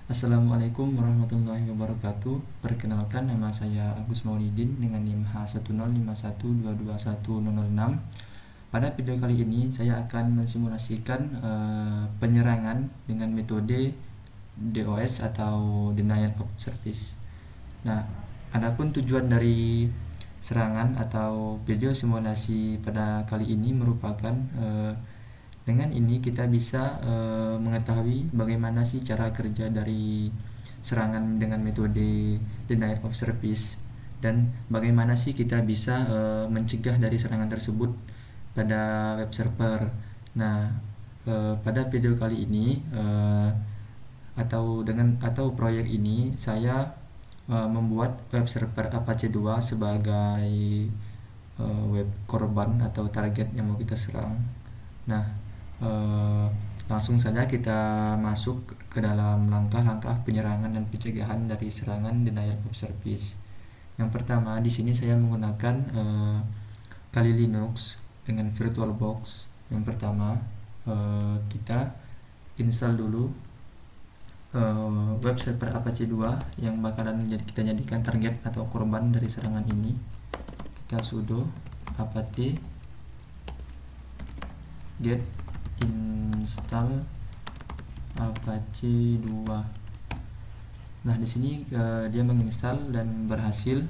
Assalamualaikum warahmatullahi wabarakatuh. Perkenalkan, nama saya Agus Maulidin dengan NIM H10512210006. Pada video kali ini saya akan mensimulasikan penyerangan dengan metode DOS atau Denial of Service. Nah, adapun tujuan dari serangan atau video simulasi pada kali ini merupakan dengan ini kita bisa mengetahui bagaimana sih cara kerja dari serangan dengan metode Denial of Service dan bagaimana sih kita bisa mencegah dari serangan tersebut pada web server. Nah, pada video kali ini atau proyek ini saya membuat web server Apache 2 sebagai web korban atau target yang mau kita serang. Nah, langsung saja kita masuk ke dalam langkah-langkah penyerangan dan pencegahan dari serangan Denial of Service. Yang pertama, di sini saya menggunakan Kali Linux dengan VirtualBox. Yang pertama, kita install dulu web server Apache 2 yang bakalan kita jadikan target atau korban dari serangan ini. Kita sudo apt get install Apache 2. Nah, di sini dia menginstal dan berhasil.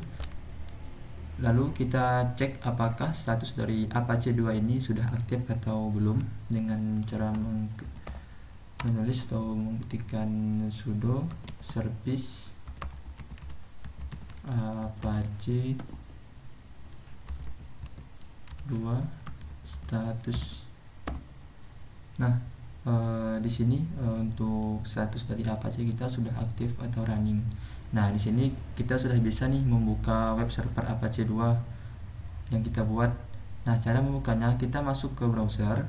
Lalu kita cek apakah status dari Apache 2 ini sudah aktif atau belum dengan cara menulis atau mengetikkan sudo service Apache 2 status. Nah, di sini untuk status dari Apache kita sudah aktif atau running. Nah, di sini kita sudah bisa nih membuka web server Apache 2 yang kita buat. Nah, cara membukanya kita masuk ke browser.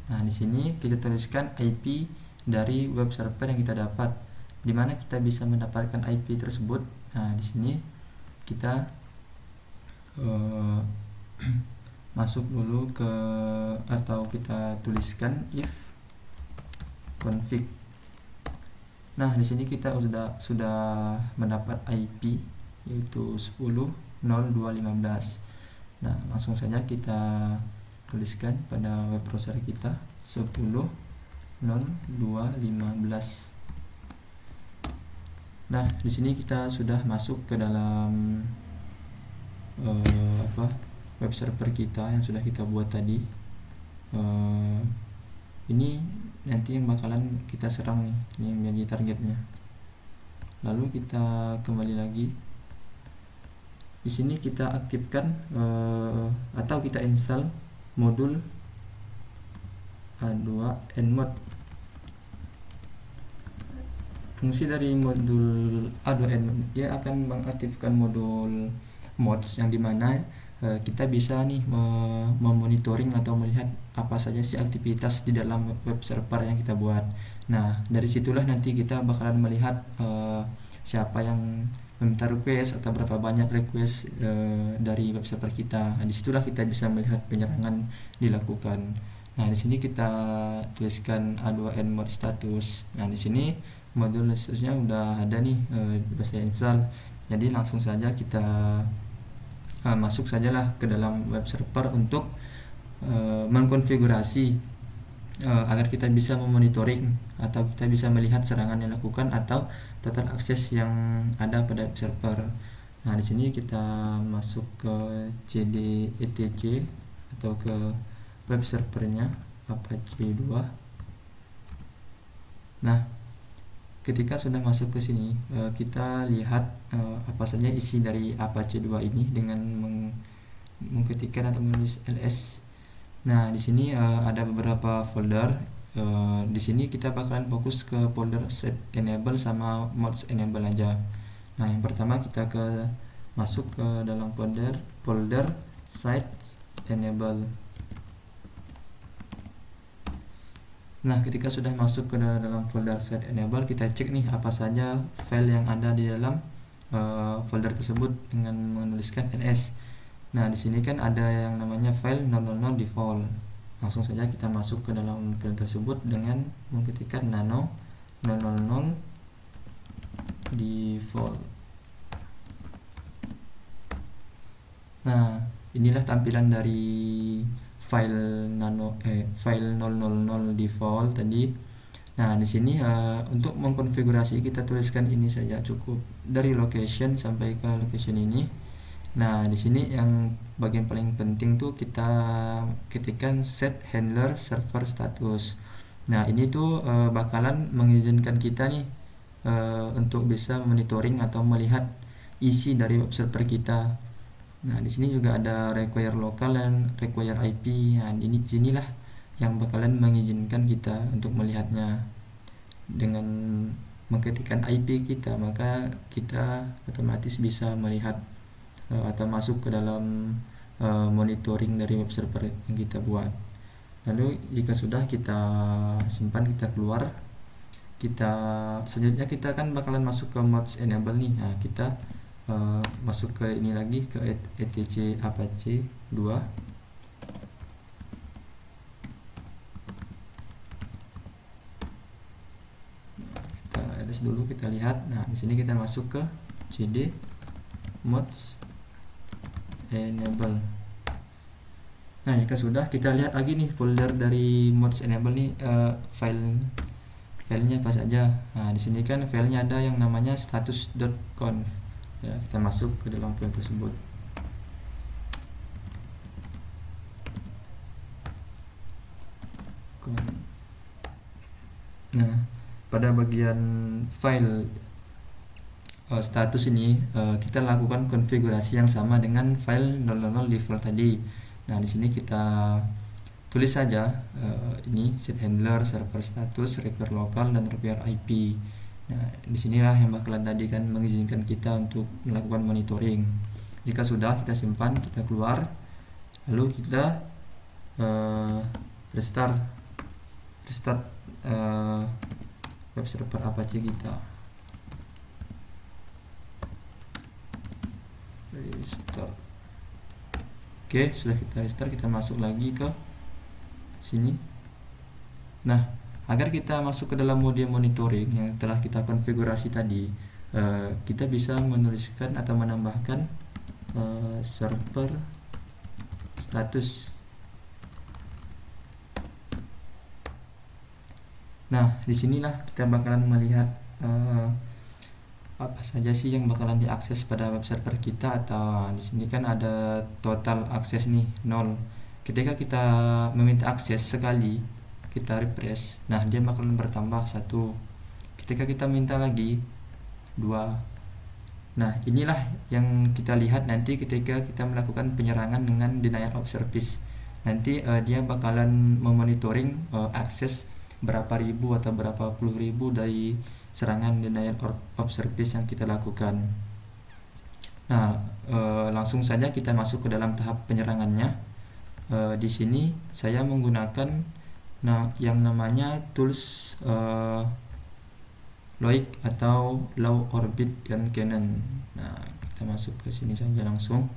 Nah, di sini kita tuliskan IP dari web server yang kita dapat. Di mana kita bisa mendapatkan IP tersebut? Nah, di sini kita masuk dulu ke atau kita tuliskan if config. Nah, di sini kita sudah mendapat IP yaitu 10.02.15. Nah, langsung saja kita tuliskan pada web browser kita 10.02.15. Nah, di sini kita sudah masuk ke dalam web server kita yang sudah kita buat tadi. Ini nanti yang bakalan kita serang nih, ini yang menjadi targetnya. Lalu kita kembali lagi. Di sini kita aktifkan atau kita install modul A2nmod. Fungsi dari modul A2nmod dia akan mengaktifkan modul mods yang dimana kita bisa nih memonitoring atau melihat apa saja sih aktivitas di dalam web server yang kita buat. Nah, dari situlah nanti kita bakalan melihat siapa yang meminta request atau berapa banyak request dari web server kita. Nah, disitulah kita bisa melihat penyerangan dilakukan. Nah, di sini kita tuliskan A2nmod status. Nah, di sini modul statusnya udah ada nih, udah saya install. Jadi langsung saja kita masuk sajalah ke dalam web server untuk mengkonfigurasi agar kita bisa memonitoring atau kita bisa melihat serangan yang dilakukan atau total akses yang ada pada web server. Nah, di sini kita masuk ke cd etc atau ke web servernya Apache 2. Nah, ketika sudah masuk ke sini, kita lihat apa saja isi dari Apache 2 ini dengan mengetikkan atau menulis ls. Nah, di sini ada beberapa folder. Di sini kita bakalan fokus ke folder set enable sama mods enable aja. Nah, yang pertama kita masuk ke dalam folder site enable. Nah, ketika sudah masuk ke dalam folder set enable, kita cek nih apa saja file yang ada di dalam folder tersebut dengan menuliskan ls. Nah, di sini kan ada yang namanya file 000 default. Langsung saja kita masuk ke dalam file tersebut dengan mengetikkan nano 000 default. Nah, inilah tampilan dari file file 000 default tadi. Nah, di sini untuk mengkonfigurasi kita tuliskan ini saja cukup, dari location sampai ke location ini. Nah, di sini yang bagian paling penting tuh kita ketikkan set handler server status. Nah, ini tuh bakalan mengizinkan kita nih untuk bisa monitoring atau melihat isi dari web server kita. Nah, di sini juga ada require lokal dan require IP. Nah, ini sinilah yang bakalan mengizinkan kita untuk melihatnya. Dengan mengetikkan IP kita, maka kita otomatis bisa melihat atau masuk ke dalam monitoring dari web server yang kita buat. Lalu jika sudah kita simpan, kita keluar, kita selanjutnya kita kan bakalan masuk ke mods enable nih. Nah, kita masuk ke ini lagi, ke etc apache 2. Kita ls dulu, kita lihat. Nah, di sini kita masuk ke cd mods enable. Nah, jika sudah, kita lihat lagi nih folder dari mods enable nih, filenya apa saja. Nah, di sini kan filenya ada yang namanya status.conf. Ya, kita masuk ke dalam file tersebut. Nah, pada bagian file status ini kita lakukan konfigurasi yang sama dengan file 000 default tadi. Nah, di sini kita tulis saja ini set handler server status require lokal dan require IP. Nah, disinilah yang bakalan tadi kan mengizinkan kita untuk melakukan monitoring. Jika sudah, kita simpan, kita keluar, lalu kita restart web server apache kita. Restart. Oke, sudah kita restart, kita masuk lagi ke sini. Nah, agar kita masuk ke dalam mode monitoring yang telah kita konfigurasi tadi, kita bisa menuliskan atau menambahkan server status. Nah, disinilah kita bakalan melihat apa saja sih yang bakalan diakses pada web server kita. Atau di sini kan ada total akses nih 0. Ketika kita meminta akses sekali, kita refresh, nah dia bakalan bertambah 1. Ketika kita minta lagi 2. Nah, inilah yang kita lihat nanti ketika kita melakukan penyerangan dengan denial of service. Nanti dia bakalan memonitoring akses berapa ribu atau berapa puluh ribu dari serangan denial of service yang kita lakukan. Nah, langsung saja kita masuk ke dalam tahap penyerangannya. Di sini saya menggunakan yang namanya tools Loic atau Low Orbit Ion Cannon. Nah, kita masuk ke sini saja langsung.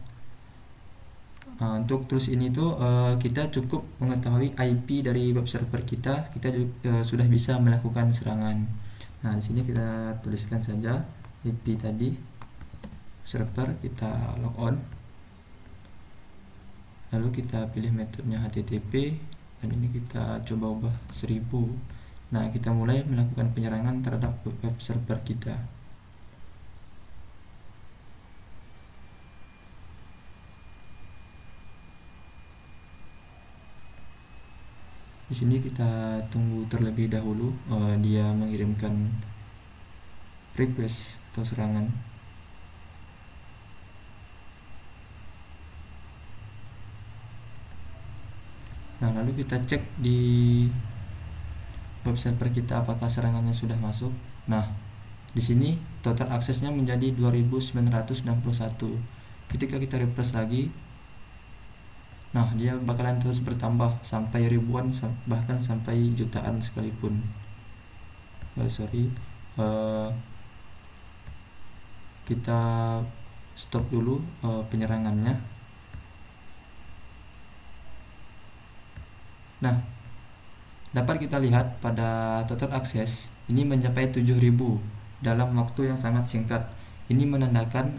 Untuk tools ini tuh kita cukup mengetahui IP dari web server kita juga sudah bisa melakukan serangan. Nah, di sini kita tuliskan saja IP tadi server, kita log on, lalu kita pilih metodenya HTTP, dan ini kita coba ubah 1000. Nah, kita mulai melakukan penyerangan terhadap web server kita. Di sini kita tunggu terlebih dahulu dia mengirimkan request atau serangan. Nah, lalu kita cek di web server kita apakah serangannya sudah masuk. Nah, di sini total aksesnya menjadi 2961. Ketika kita refresh lagi, nah dia bakalan terus bertambah sampai ribuan, bahkan sampai jutaan sekalipun. Kita stop dulu penyerangannya. Nah, dapat kita lihat pada total akses ini mencapai 7.000 dalam waktu yang sangat singkat. Ini menandakan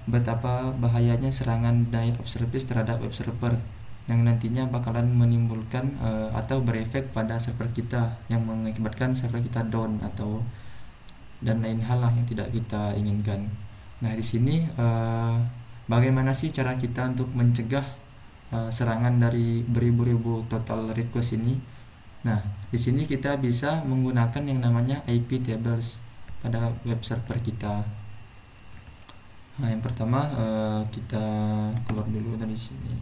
betapa bahayanya serangan denial of service terhadap web server yang nantinya bakalan menimbulkan atau berefek pada server kita, yang mengakibatkan server kita down atau dan lain hal lah yang tidak kita inginkan. Nah, di sini bagaimana sih cara kita untuk mencegah serangan dari beribu-ribu total request ini? Nah, di sini kita bisa menggunakan yang namanya IP tables pada web server kita. Nah, yang pertama kita keluar dulu dari sini.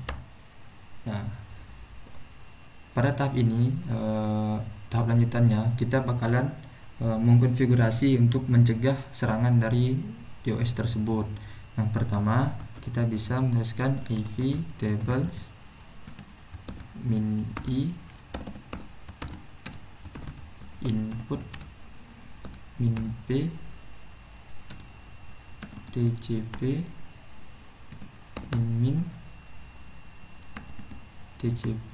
Nah, pada tahap ini, tahap lanjutannya kita bakalan mengkonfigurasi untuk mencegah serangan dari DOS tersebut. Yang pertama, kita bisa menuliskan IP tables min i input min p tcp min tcp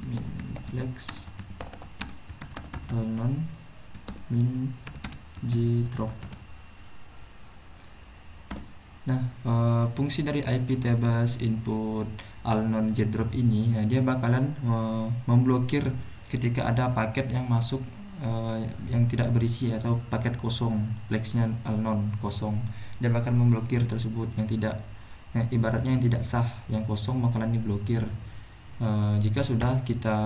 min flex unknown min jdrop. Nah, fungsi dari IP tables input unknown jdrop ini dia bakalan memblokir ketika ada paket yang masuk yang tidak berisi atau paket kosong, flexnya unknown kosong. Dia bakal memblokir tersebut yang tidak, ibaratnya yang tidak sah, yang kosong bakalan diblokir. Jika sudah kita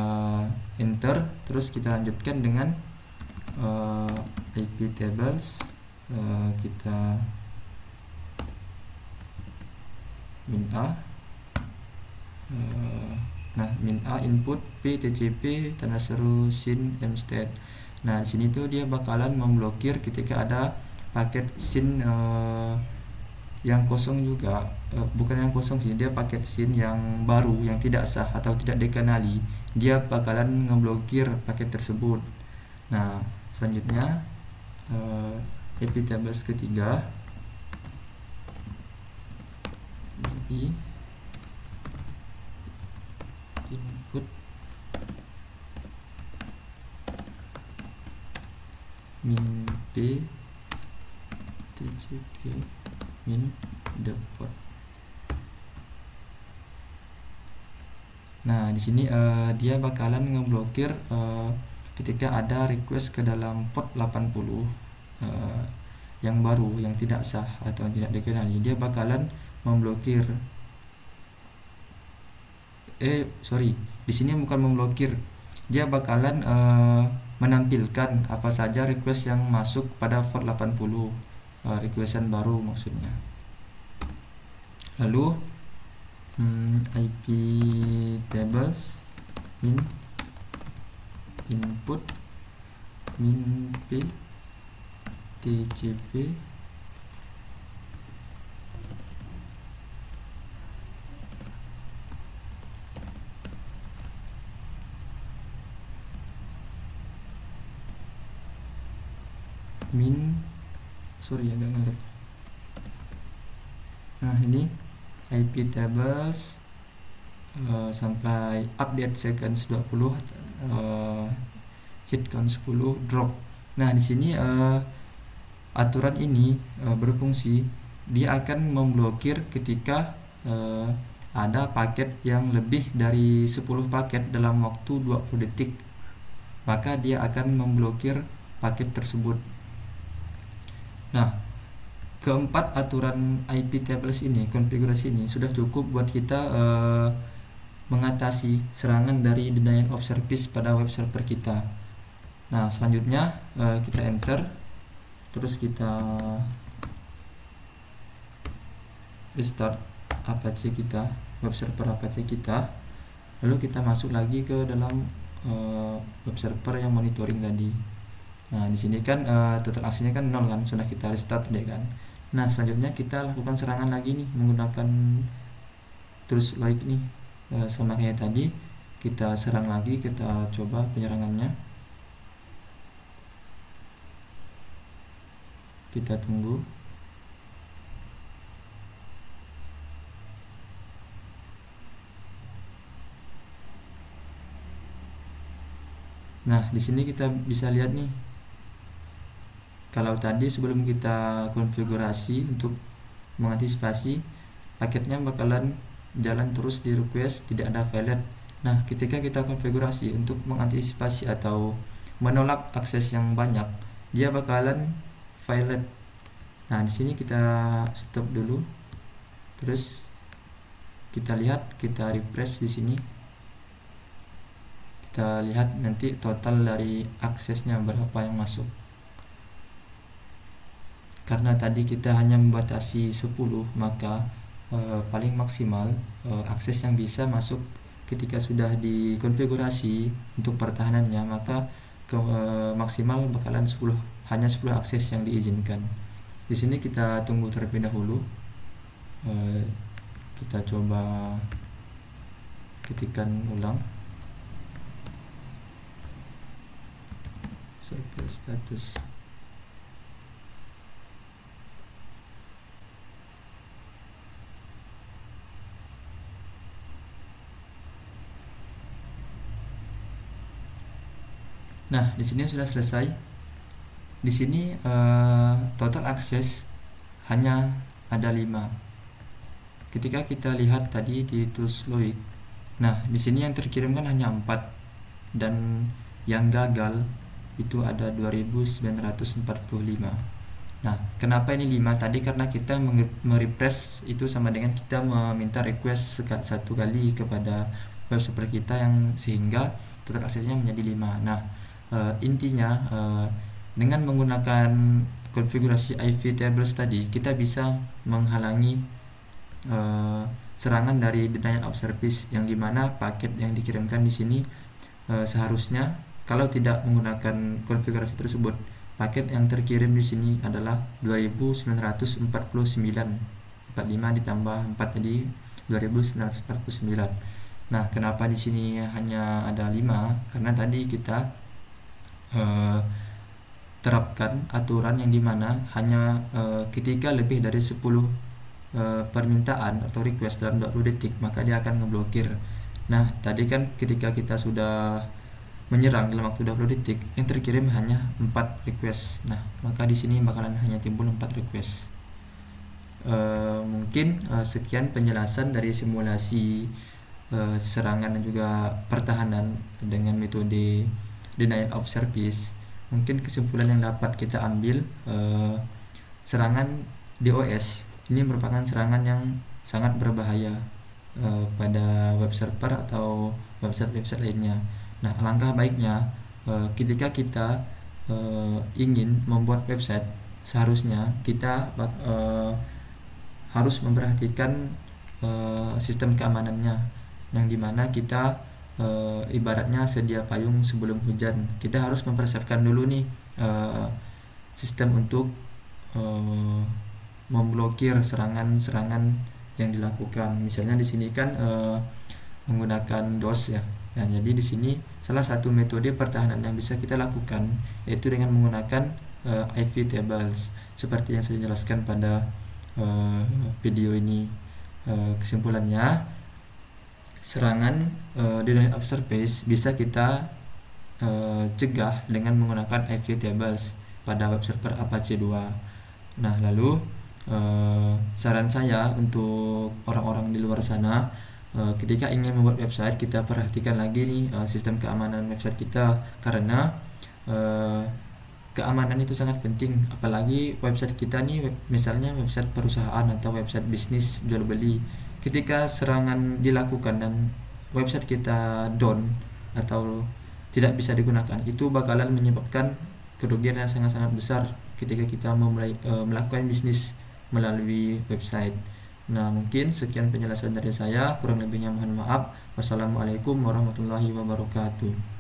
enter, terus kita lanjutkan dengan IP tables, kita min a, nah min a input p tcp tanda seru sin mstat. Nah, di sini tuh dia bakalan memblokir ketika ada paket sin yang kosong juga, bukan yang kosong sih, dia paket sin yang baru yang tidak sah atau tidak dikenali, dia bakalan ngeblokir paket tersebut. Nah, selanjutnya IP tables ketiga i input min p tcp min deport. Nah, di sini dia bakalan ngeblokir ketika ada request ke dalam port 80 yang baru, yang tidak sah atau yang tidak dikenali, dia bakalan memblokir. Di sini bukan memblokir, dia bakalan menampilkan apa saja request yang masuk pada port 80, requestan baru maksudnya. Lalu IP tables min input min p tcp min agak ngelag. Nah, ini IP tables sampai update seconds 20, hit count 10, drop. Nah, di sini aturan ini berfungsi, dia akan memblokir ketika ada paket yang lebih dari 10 paket dalam waktu 20 detik, maka dia akan memblokir paket tersebut. Nah, keempat aturan IP tables ini, konfigurasi ini sudah cukup buat kita mengatasi serangan dari denial of service pada web server kita. Nah, selanjutnya kita enter, terus kita restart Apache kita, web server Apache kita, lalu kita masuk lagi ke dalam web server yang monitoring tadi. Nah, di sini kan total aksinya kan 0 kan, sudah kita restart deh kan. Nah, selanjutnya kita lakukan serangan lagi nih menggunakan tools like nih, sama kayak tadi, kita serang lagi, kita coba penyerangannya, kita tunggu. Nah, di sini kita bisa lihat nih, kalau tadi sebelum kita konfigurasi untuk mengantisipasi, paketnya bakalan jalan terus di request, tidak ada failed. Nah, ketika kita konfigurasi untuk mengantisipasi atau menolak akses yang banyak, dia bakalan failed. Nah, di sini kita stop dulu. Terus kita lihat, kita refresh di sini. Kita lihat nanti total dari aksesnya berapa yang masuk. Karena tadi kita hanya membatasi 10, maka paling maksimal akses yang bisa masuk ketika sudah dikonfigurasi untuk pertahanannya, maka maksimal bakalan 10, hanya 10 akses yang diizinkan. Di sini kita tunggu terlebih dahulu. Kita coba ketikkan ulang server status. Nah, di sini sudah selesai. Di sini total akses hanya ada 5. Ketika kita lihat tadi di tools Loic, nah di sini yang terkirim kan hanya 4, dan yang gagal itu ada 2945. Nah, kenapa ini 5 tadi? Karena kita merefresh itu sama dengan kita meminta request satu kali kepada web server kita, yang sehingga total aksesnya menjadi 5. Nah, intinya dengan menggunakan konfigurasi IV tables tadi, kita bisa menghalangi serangan dari denial of service, yang dimana paket yang dikirimkan di sini seharusnya kalau tidak menggunakan konfigurasi tersebut, paket yang terkirim di sini adalah 2949. 45 ditambah 4 jadi 2949. Nah, kenapa di sini hanya ada 5? Karena tadi kita terapkan aturan yang dimana hanya ketika lebih dari 10 permintaan atau request dalam 20 detik, maka dia akan ngeblokir. Nah, tadi kan ketika kita sudah menyerang dalam waktu 20 detik, yang terkirim hanya 4 request. Nah, maka di sini bakalan hanya timbul 4 request. Mungkin sekian penjelasan dari simulasi serangan dan juga pertahanan dengan metode denial of service. Mungkin kesimpulan yang dapat kita ambil, serangan DOS ini merupakan serangan yang sangat berbahaya pada web server atau website-website lainnya. Nah, alangkah baiknya ketika kita ingin membuat website, seharusnya kita harus memperhatikan sistem keamanannya, yang dimana kita ibaratnya sedia payung sebelum hujan. Kita harus mempersiapkan dulu nih sistem untuk memblokir serangan-serangan yang dilakukan. Misalnya di sini kan menggunakan DOS ya. Nah, jadi di sini salah satu metode pertahanan yang bisa kita lakukan yaitu dengan menggunakan IV tables seperti yang saya jelaskan pada video ini. Kesimpulannya, serangan denial of service bisa kita cegah dengan menggunakan IV tables pada web server Apache 2. Nah, lalu saran saya untuk orang-orang di luar sana, ketika ingin membuat website, kita perhatikan lagi nih sistem keamanan website kita, karena keamanan itu sangat penting. Apalagi website kita nih, misalnya website perusahaan atau website bisnis jual beli, ketika serangan dilakukan dan website kita down atau tidak bisa digunakan, itu bakalan menyebabkan kerugian yang sangat-sangat besar ketika kita memulai melakukan bisnis melalui website. Nah, mungkin sekian penjelasan dari saya, kurang lebihnya mohon maaf. Wassalamualaikum warahmatullahi wabarakatuh.